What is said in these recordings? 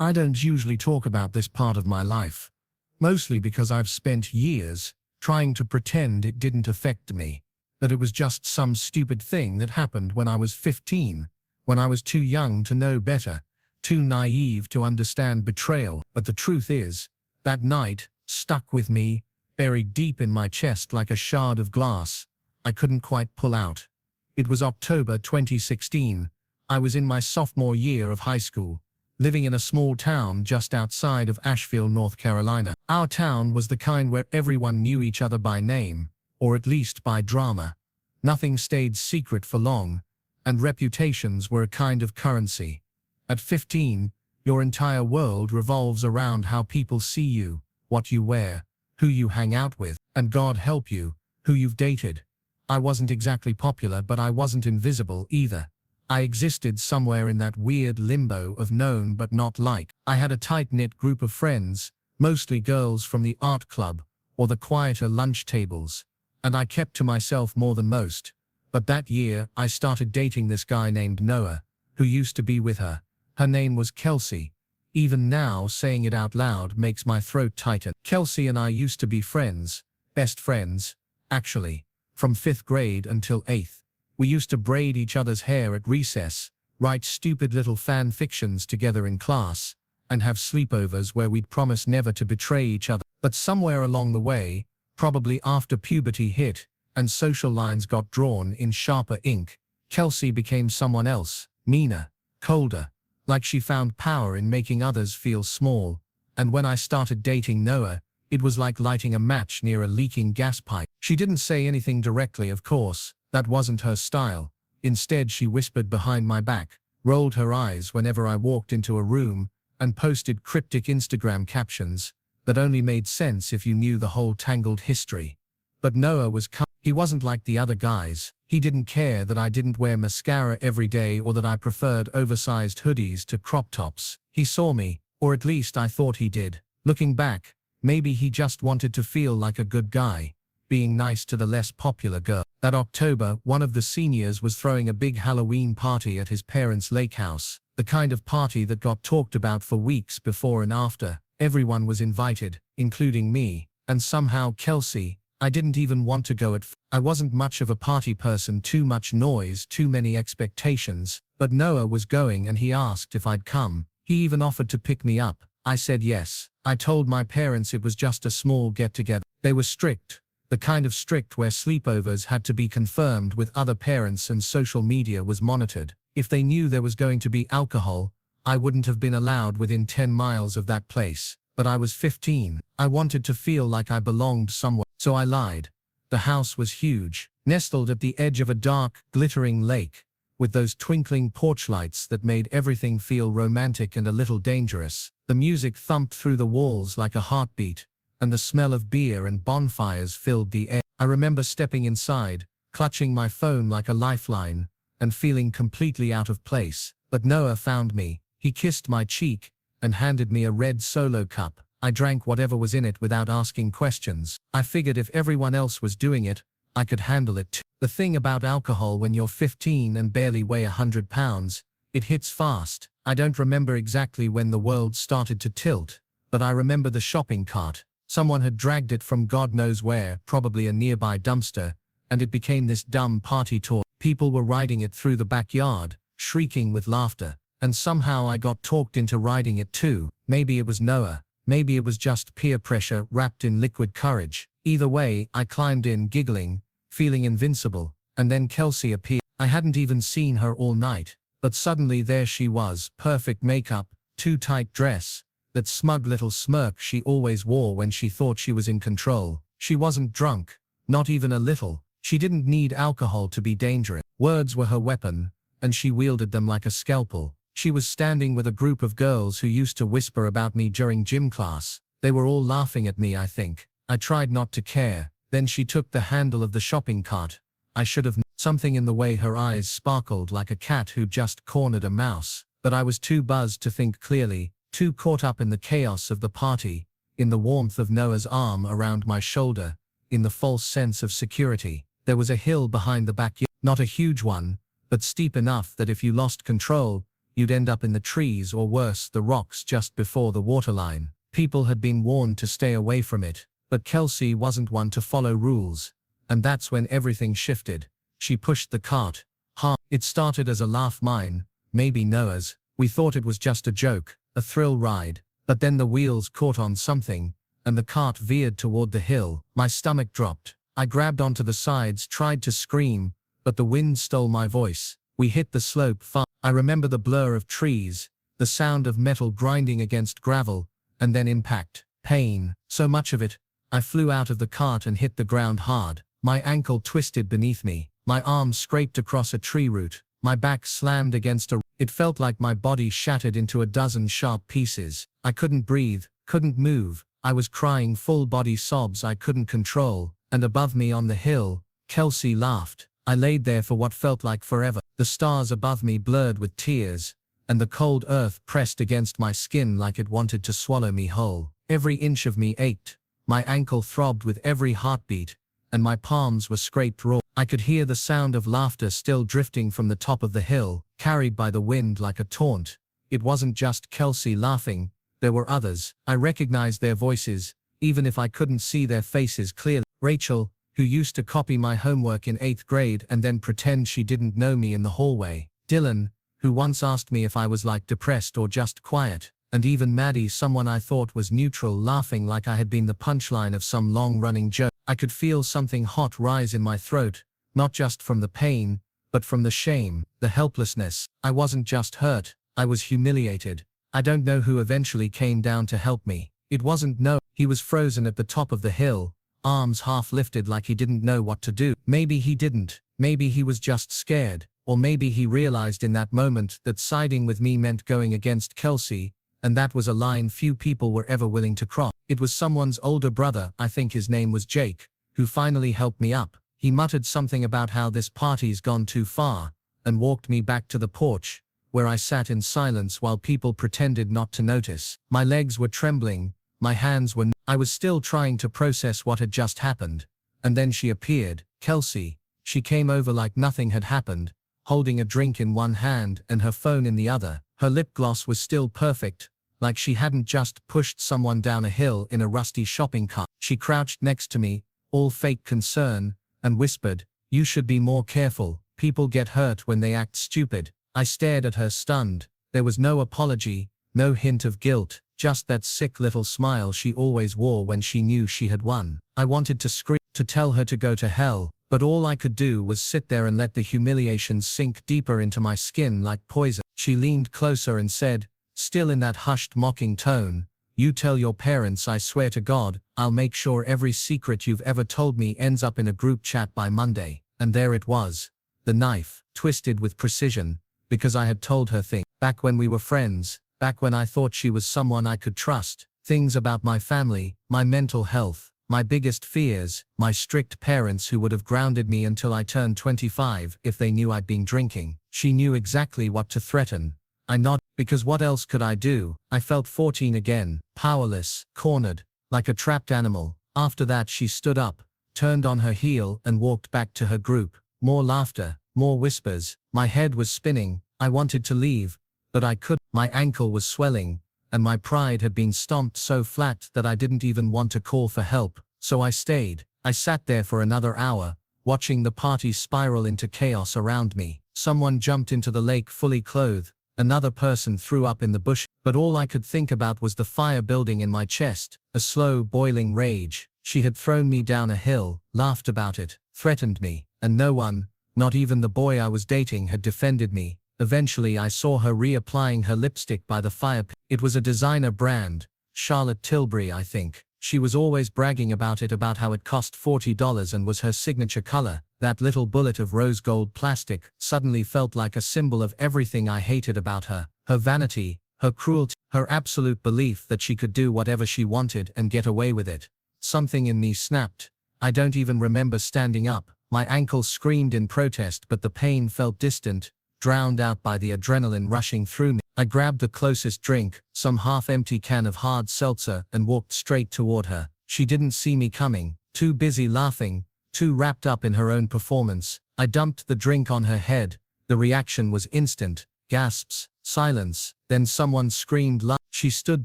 I don't usually talk about this part of my life, mostly because I've spent years trying to pretend it didn't affect me, that it was just some stupid thing that happened when I was 15, when I was too young to know better, too naive to understand betrayal. But the truth is, that night stuck with me, buried deep in my chest like a shard of glass I couldn't quite pull out. It was October 2016. I was in my sophomore year of high school, living in a small town just outside of Asheville, North Carolina. Our town was the kind where everyone knew each other by name, or at least by drama. Nothing stayed secret for long, and reputations were a kind of currency. At 15, your entire world revolves around how people see you, what you wear, who you hang out with, and God help you, who you've dated. I wasn't exactly popular, but I wasn't invisible either. I existed somewhere in that weird limbo of known but not liked. I had a tight-knit group of friends, mostly girls from the art club or the quieter lunch tables, and I kept to myself more than most. But that year, I started dating this guy named Noah, who used to be with her. Her name was Kelsey. Even now, saying it out loud makes my throat tighten. Kelsey and I used to be friends, best friends, actually, from 5th grade until 8th. We used to braid each other's hair at recess, write stupid little fan fictions together in class, and have sleepovers where we'd promise never to betray each other. But somewhere along the way, probably after puberty hit, and social lines got drawn in sharper ink, Kelsey became someone else, meaner, colder, like she found power in making others feel small. And when I started dating Noah, it was like lighting a match near a leaking gas pipe. She didn't say anything directly, of course. That wasn't her style. Instead, she whispered behind my back, rolled her eyes whenever I walked into a room, and posted cryptic Instagram captions that only made sense if you knew the whole tangled history. But Noah was calm. He wasn't like the other guys. He didn't care that I didn't wear mascara every day or that I preferred oversized hoodies to crop tops. He saw me, or at least I thought he did. Looking back, maybe he just wanted to feel like a good guy, being nice to the less popular girl. That October, one of the seniors was throwing a big Halloween party at his parents' lake house, the kind of party that got talked about for weeks before and after. Everyone was invited, including me, and somehow Kelsey. I didn't even want to go I wasn't much of a party person, too much noise, too many expectations, but Noah was going and he asked if I'd come. He even offered to pick me up. I said yes. I told my parents it was just a small get-together. They were strict. The kind of strict where sleepovers had to be confirmed with other parents and social media was monitored. If they knew there was going to be alcohol, I wouldn't have been allowed within 10 miles of that place. But I was 15. I wanted to feel like I belonged somewhere. So I lied. The house was huge, nestled at the edge of a dark, glittering lake, with those twinkling porch lights that made everything feel romantic and a little dangerous. The music thumped through the walls like a heartbeat, and the smell of beer and bonfires filled the air. I remember stepping inside, clutching my phone like a lifeline, and feeling completely out of place. But Noah found me. He kissed my cheek and handed me a red Solo cup. I drank whatever was in it without asking questions. I figured if everyone else was doing it, I could handle it too. The thing about alcohol when you're 15 and barely weigh 100 pounds, it hits fast. I don't remember exactly when the world started to tilt, but I remember the shopping cart. Someone had dragged it from God knows where, probably a nearby dumpster, and it became this dumb party toy. People were riding it through the backyard, shrieking with laughter, and somehow I got talked into riding it too. Maybe it was Noah. Maybe it was just peer pressure wrapped in liquid courage. Either way, I climbed in giggling, feeling invincible, and then Kelsey appeared. I hadn't even seen her all night, but suddenly there she was, perfect makeup, too tight dress, that smug little smirk she always wore when she thought she was in control. She wasn't drunk, not even a little. She didn't need alcohol to be dangerous. Words were her weapon, and she wielded them like a scalpel. She was standing with a group of girls who used to whisper about me during gym class. They were all laughing at me, I think. I tried not to care. Then she took the handle of the shopping cart. I should have. Something in the way her eyes sparkled like a cat who just cornered a mouse. But I was too buzzed to think clearly, too caught up in the chaos of the party, in the warmth of Noah's arm around my shoulder, in the false sense of security. There was a hill behind the backyard. Not a huge one, but steep enough that if you lost control, you'd end up in the trees or worse, the rocks just before the waterline. People had been warned to stay away from it, but Kelsey wasn't one to follow rules. And that's when everything shifted. She pushed the cart hard. It started as a laugh, mine, maybe Noah's. We thought it was just a joke, a thrill ride. But then the wheels caught on something, and the cart veered toward the hill. My stomach dropped. I grabbed onto the sides, tried to scream, but the wind stole my voice. We hit the slope fast. I remember the blur of trees, the sound of metal grinding against gravel, and then impact. Pain. So much of it. I flew out of the cart and hit the ground hard. My ankle twisted beneath me. My arm scraped across a tree root. My back slammed against a... It felt like my body shattered into a dozen sharp pieces. I couldn't breathe, couldn't move. I was crying full-body sobs I couldn't control. And above me on the hill, Kelsey laughed. I laid there for what felt like forever. The stars above me blurred with tears, and the cold earth pressed against my skin like it wanted to swallow me whole. Every inch of me ached. My ankle throbbed with every heartbeat, and my palms were scraped raw. I could hear the sound of laughter still drifting from the top of the hill, carried by the wind like a taunt. It wasn't just Kelsey laughing, there were others. I recognized their voices, even if I couldn't see their faces clearly. Rachel, who used to copy my homework in 8th grade and then pretend she didn't know me in the hallway. Dylan, who once asked me if I was like depressed or just quiet. And even Maddie, someone I thought was neutral, laughing like I had been the punchline of some long-running joke. I could feel something hot rise in my throat, not just from the pain, but from the shame, the helplessness. I wasn't just hurt, I was humiliated. I don't know who eventually came down to help me. It wasn't Noah. He was frozen at the top of the hill, arms half lifted like he didn't know what to do. Maybe he didn't. Maybe he was just scared. Or maybe he realized in that moment that siding with me meant going against Kelsey, and that was a line few people were ever willing to cross. It was someone's older brother, I think his name was Jake, who finally helped me up. He muttered something about how this party's gone too far, and walked me back to the porch, where I sat in silence while people pretended not to notice. My legs were trembling, my hands were... I was still trying to process what had just happened. And then she appeared, Kelsey. She came over like nothing had happened, holding a drink in one hand and her phone in the other. Her lip gloss was still perfect, like she hadn't just pushed someone down a hill in a rusty shopping cart. She crouched next to me, all fake concern, and whispered, "You should be more careful. People get hurt when they act stupid." I stared at her stunned. There was no apology, no hint of guilt, just that sick little smile she always wore when she knew she had won. I wanted to scream, to tell her to go to hell, but all I could do was sit there and let the humiliation sink deeper into my skin like poison. She leaned closer and said, still in that hushed, mocking tone, "You tell your parents, I swear to God, I'll make sure every secret you've ever told me ends up in a group chat by Monday." And there it was. The knife, twisted with precision, because I had told her things. Back when we were friends, back when I thought she was someone I could trust. Things about my family, my mental health, my biggest fears, my strict parents who would have grounded me until I turned 25 if they knew I'd been drinking. She knew exactly what to threaten. I nodded, because what else could I do? I felt 14 again, powerless, cornered, like a trapped animal. After that she stood up, turned on her heel and walked back to her group. More laughter, more whispers. My head was spinning. I wanted to leave, but I couldn't. My ankle was swelling, and my pride had been stomped so flat that I didn't even want to call for help. So I stayed. I sat there for another hour, watching the party spiral into chaos around me. Someone jumped into the lake fully clothed. Another person threw up in the bush, but all I could think about was the fire building in my chest, a slow boiling rage. She had thrown me down a hill, laughed about it, threatened me, and no one, not even the boy I was dating, had defended me. Eventually I saw her reapplying her lipstick by the fire pit. It was a designer brand, Charlotte Tilbury I think. She was always bragging about it, about how it cost $40 and was her signature color. That little bullet of rose gold plastic suddenly felt like a symbol of everything I hated about her. Her vanity, her cruelty, her absolute belief that she could do whatever she wanted and get away with it. Something in me snapped. I don't even remember standing up. My ankle screamed in protest, but the pain felt distant, drowned out by the adrenaline rushing through me. I grabbed the closest drink, some half-empty can of hard seltzer, and walked straight toward her. She didn't see me coming, too busy laughing, too wrapped up in her own performance. I dumped the drink on her head. The reaction was instant. Gasps, silence, then someone screamed loud. She stood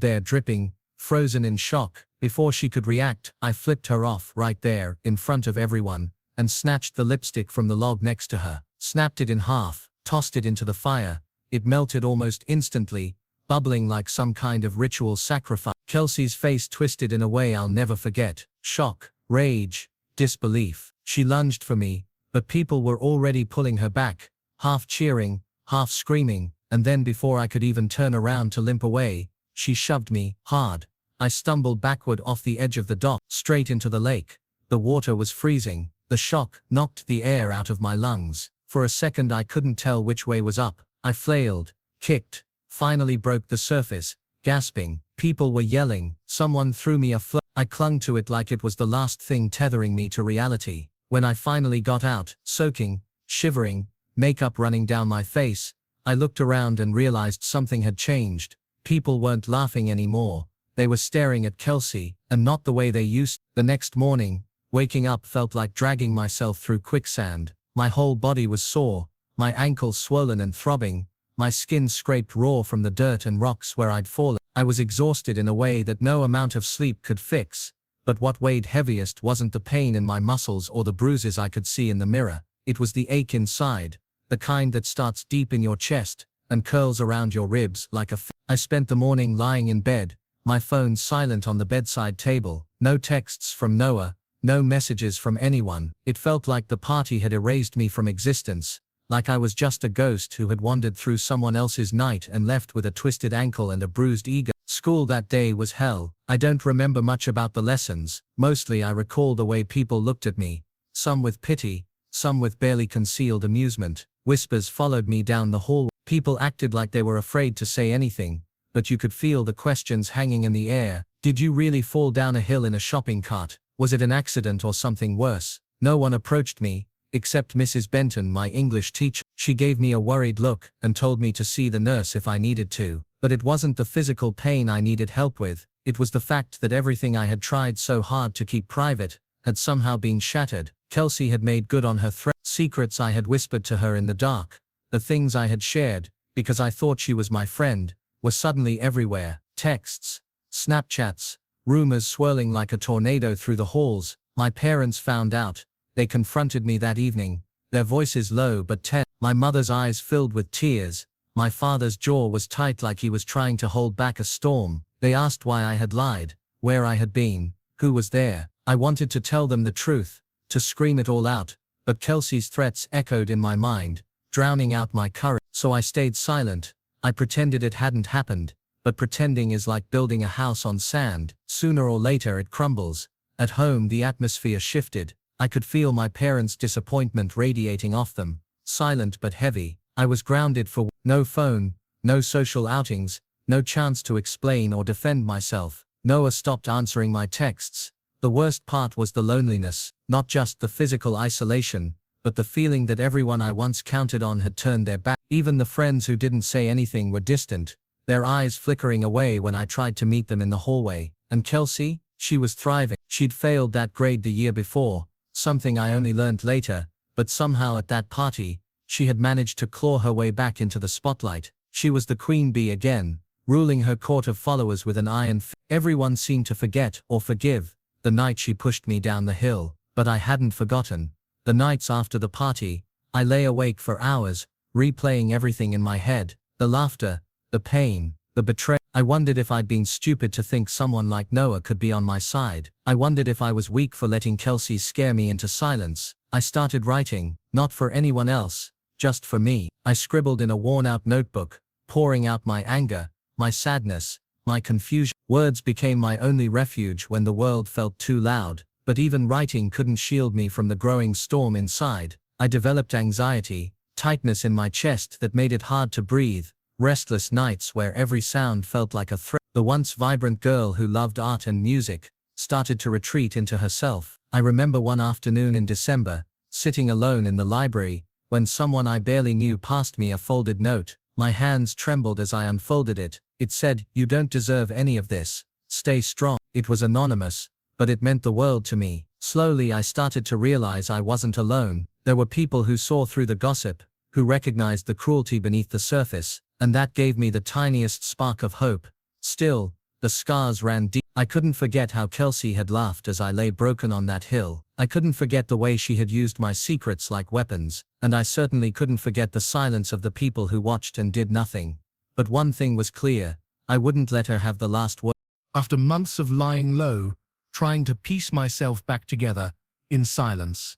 there dripping, frozen in shock. Before she could react, I flipped her off right there, in front of everyone, and snatched the lipstick from the log next to her, snapped it in half, tossed it into the fire. It melted almost instantly, bubbling like some kind of ritual sacrifice. Kelsey's face twisted in a way I'll never forget. Shock, rage, disbelief. She lunged for me, but people were already pulling her back, half cheering, half screaming, and then before I could even turn around to limp away, she shoved me, hard. I stumbled backward off the edge of the dock, straight into the lake. The water was freezing. The shock knocked the air out of my lungs. For a second I couldn't tell which way was up. I flailed, kicked, finally broke the surface, gasping. People were yelling. Someone threw me a float. I clung to it like it was the last thing tethering me to reality. When I finally got out, soaking, shivering, makeup running down my face, I looked around and realized something had changed. People weren't laughing anymore. They were staring at Kelsey, and not the way they used. The next morning, waking up felt like dragging myself through quicksand. My whole body was sore, my ankles swollen and throbbing, my skin scraped raw from the dirt and rocks where I'd fallen. I was exhausted in a way that no amount of sleep could fix, but what weighed heaviest wasn't the pain in my muscles or the bruises I could see in the mirror. It was the ache inside, the kind that starts deep in your chest and curls around your ribs like a I spent the morning lying in bed, my phone silent on the bedside table, no texts from Noah, no messages from anyone. It felt like the party had erased me from existence, like I was just a ghost who had wandered through someone else's night and left with a twisted ankle and a bruised ego. School that day was hell. I don't remember much about the lessons. Mostly I recall the way people looked at me, some with pity, some with barely concealed amusement. Whispers followed me down the hall. People acted like they were afraid to say anything, but you could feel the questions hanging in the air. Did you really fall down a hill in a shopping cart? Was it an accident or something worse? No one approached me, except Mrs. Benton, my English teacher. She gave me a worried look and told me to see the nurse if I needed to. But it wasn't the physical pain I needed help with. It was the fact that everything I had tried so hard to keep private had somehow been shattered. Kelsey had made good on her threat. Secrets I had whispered to her in the dark, the things I had shared, because I thought she was my friend, were suddenly everywhere. Texts, Snapchats, rumors swirling like a tornado through the halls. My parents found out. They confronted me that evening, their voices low but tense. My mother's eyes filled with tears. My father's jaw was tight like he was trying to hold back a storm. They asked why I had lied, where I had been, who was there. I wanted to tell them the truth, to scream it all out, but Kelsey's threats echoed in my mind, drowning out my courage. So I stayed silent. I pretended it hadn't happened, but pretending is like building a house on sand. Sooner or later it crumbles. At home the atmosphere shifted. I could feel my parents' disappointment radiating off them, silent but heavy. I was grounded for no phone, no social outings, no chance to explain or defend myself. Noah stopped answering my texts. The worst part was the loneliness, not just the physical isolation, but the feeling that everyone I once counted on had turned their back. Even the friends who didn't say anything were distant, their eyes flickering away when I tried to meet them in the hallway. And Kelsey? She was thriving. She'd failed that grade the year before, something I only learned later, but somehow at that party, she had managed to claw her way back into the spotlight. She was the queen bee again, ruling her court of followers with an iron fist. Everyone seemed to forget or forgive the night she pushed me down the hill, but I hadn't forgotten. The nights after the party, I lay awake for hours, replaying everything in my head, the laughter, the pain, the betrayal. I wondered if I'd been stupid to think someone like Noah could be on my side. I wondered if I was weak for letting Kelsey scare me into silence. I started writing, not for anyone else, just for me. I scribbled in a worn-out notebook, pouring out my anger, my sadness, my confusion. Words became my only refuge when the world felt too loud, but even writing couldn't shield me from the growing storm inside. I developed anxiety, tightness in my chest that made it hard to breathe, restless nights where every sound felt like a threat. The once vibrant girl who loved art and music started to retreat into herself. I remember one afternoon in December, sitting alone in the library, when someone I barely knew passed me a folded note. My hands trembled as I unfolded it. It said, "You don't deserve any of this. Stay strong." It was anonymous, but it meant the world to me. Slowly I started to realize I wasn't alone. There were people who saw through the gossip, who recognized the cruelty beneath the surface, and that gave me the tiniest spark of hope. Still, the scars ran deep. I couldn't forget how Kelsey had laughed as I lay broken on that hill. I couldn't forget the way she had used my secrets like weapons, and I certainly couldn't forget the silence of the people who watched and did nothing. But one thing was clear: I wouldn't let her have the last word. After months of lying low, trying to piece myself back together, in silence,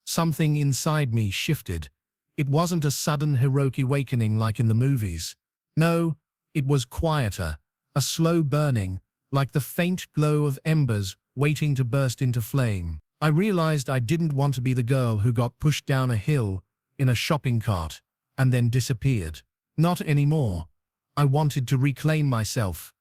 something inside me shifted. It wasn't a sudden heroic awakening like in the movies. No, it was quieter, a slow burning, like the faint glow of embers waiting to burst into flame. I realized I didn't want to be the girl who got pushed down a hill in a shopping cart and then disappeared. Not anymore. I wanted to reclaim myself.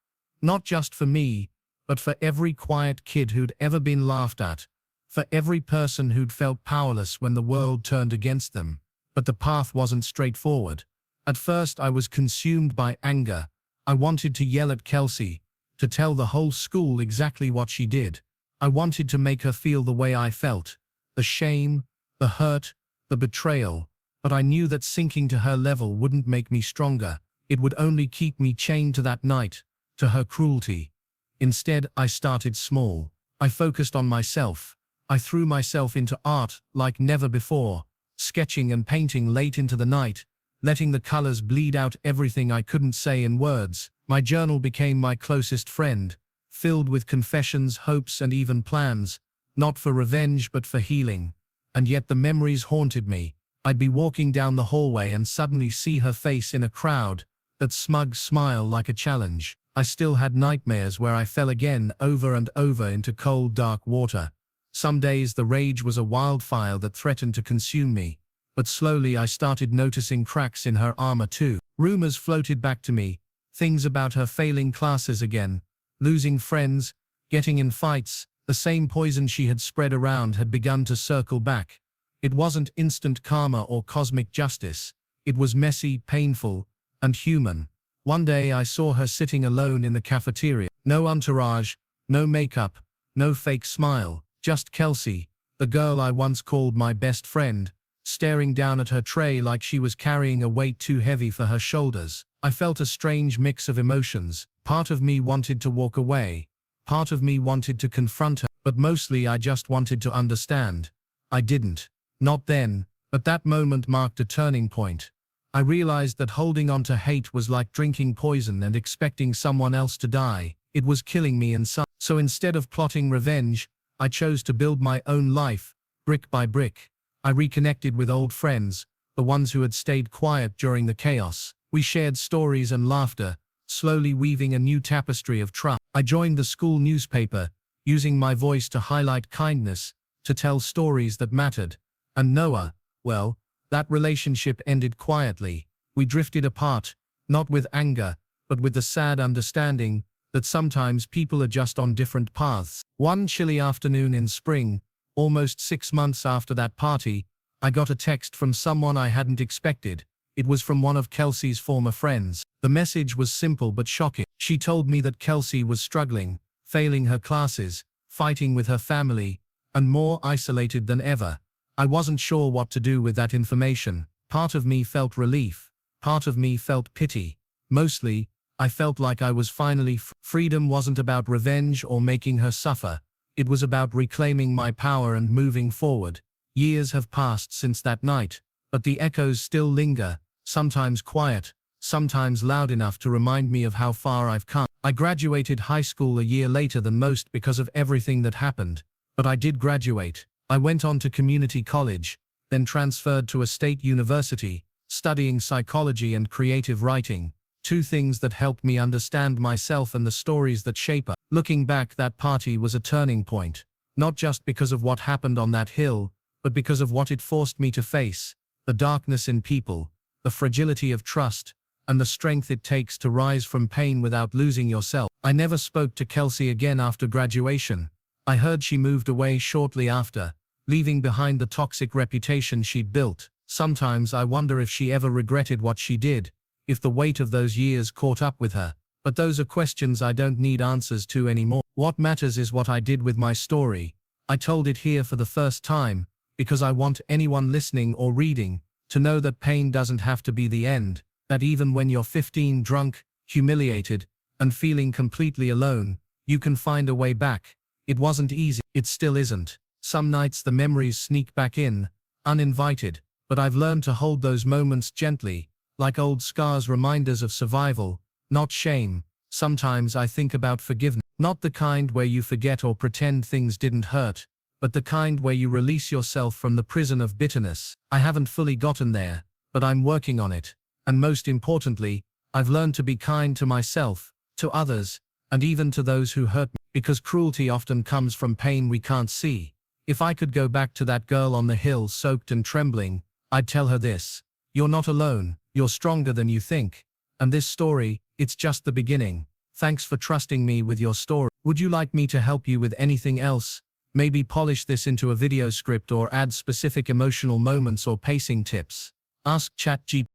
Not just for me, but for every quiet kid who'd ever been laughed at, for every person who'd felt powerless when the world turned against them. But the path wasn't straightforward. At first I was consumed by anger. I wanted to yell at Kelsey, to tell the whole school exactly what she did. I wanted to make her feel the way I felt, the shame, the hurt, the betrayal. But I knew that sinking to her level wouldn't make me stronger. It would only keep me chained to that night, to her cruelty. Instead, I started small. I focused on myself. I threw myself into art like never before, sketching and painting late into the night, letting the colors bleed out everything I couldn't say in words. My journal became my closest friend, filled with confessions, hopes, and even plans, not for revenge but for healing. And yet the memories haunted me. I'd be walking down the hallway and suddenly see her face in a crowd, that smug smile like a challenge. I still had nightmares where I fell again over and over into cold, dark water. Some days the rage was a wildfire that threatened to consume me. But slowly I started noticing cracks in her armor too. Rumors floated back to me, things about her failing classes again, losing friends, getting in fights. The same poison she had spread around had begun to circle back. It wasn't instant karma or cosmic justice. It was messy, painful, and human. One day I saw her sitting alone in the cafeteria. No entourage, no makeup, no fake smile, just Kelsey, the girl I once called my best friend, staring down at her tray like she was carrying a weight too heavy for her shoulders. I felt a strange mix of emotions. Part of me wanted to walk away. Part of me wanted to confront her, but mostly I just wanted to understand. I didn't. Not then, but that moment marked a turning point. I realized that holding on to hate was like drinking poison and expecting someone else to die. It was killing me inside. So instead of plotting revenge, I chose to build my own life, brick by brick. I reconnected with old friends, the ones who had stayed quiet during the chaos. We shared stories and laughter, slowly weaving a new tapestry of trust. I joined the school newspaper, using my voice to highlight kindness, to tell stories that mattered. And Noah, well, that relationship ended quietly. We drifted apart, not with anger, but with the sad understanding that sometimes people are just on different paths. One chilly afternoon in spring, almost 6 months after that party, I got a text from someone I hadn't expected. It was from one of Kelsey's former friends. The message was simple but shocking. She told me that Kelsey was struggling, failing her classes, fighting with her family, and more isolated than ever. I wasn't sure what to do with that information. Part of me felt relief. Part of me felt pity. Mostly, I felt like I was finally free. Freedom wasn't about revenge or making her suffer. It was about reclaiming my power and moving forward. Years have passed since that night, but the echoes still linger, sometimes quiet, sometimes loud enough to remind me of how far I've come. I graduated high school a year later than most because of everything that happened. But I did graduate. I went on to community college, then transferred to a state university, studying psychology and creative writing, two things that helped me understand myself and the stories that shape us. Looking back, that party was a turning point, not just because of what happened on that hill, but because of what it forced me to face, the darkness in people, the fragility of trust, and the strength it takes to rise from pain without losing yourself. I never spoke to Kelsey again after graduation. I heard she moved away shortly after, leaving behind the toxic reputation she'd built. Sometimes I wonder if she ever regretted what she did, if the weight of those years caught up with her. But those are questions I don't need answers to anymore. What matters is what I did with my story. I told it here for the first time, because I want anyone listening or reading To know that pain doesn't have to be the end, that even when you're 15 drunk, humiliated, and feeling completely alone, you can find a way back. It wasn't easy, it still isn't. Some nights the memories sneak back in, uninvited, but I've learned to hold those moments gently, like old scars, reminders of survival, not shame. Sometimes I think about forgiveness, not the kind where you forget or pretend things didn't hurt, but the kind where you release yourself from the prison of bitterness. I haven't fully gotten there, but I'm working on it. And most importantly, I've learned to be kind to myself, to others, and even to those who hurt me, because cruelty often comes from pain we can't see. If I could go back to that girl on the hill soaked and trembling, I'd tell her this: you're not alone, you're stronger than you think. And this story, it's just the beginning. Thanks for trusting me with your story. Would you like me to help you with anything else? Maybe polish this into a video script or add specific emotional moments or pacing tips? Ask ChatGPT.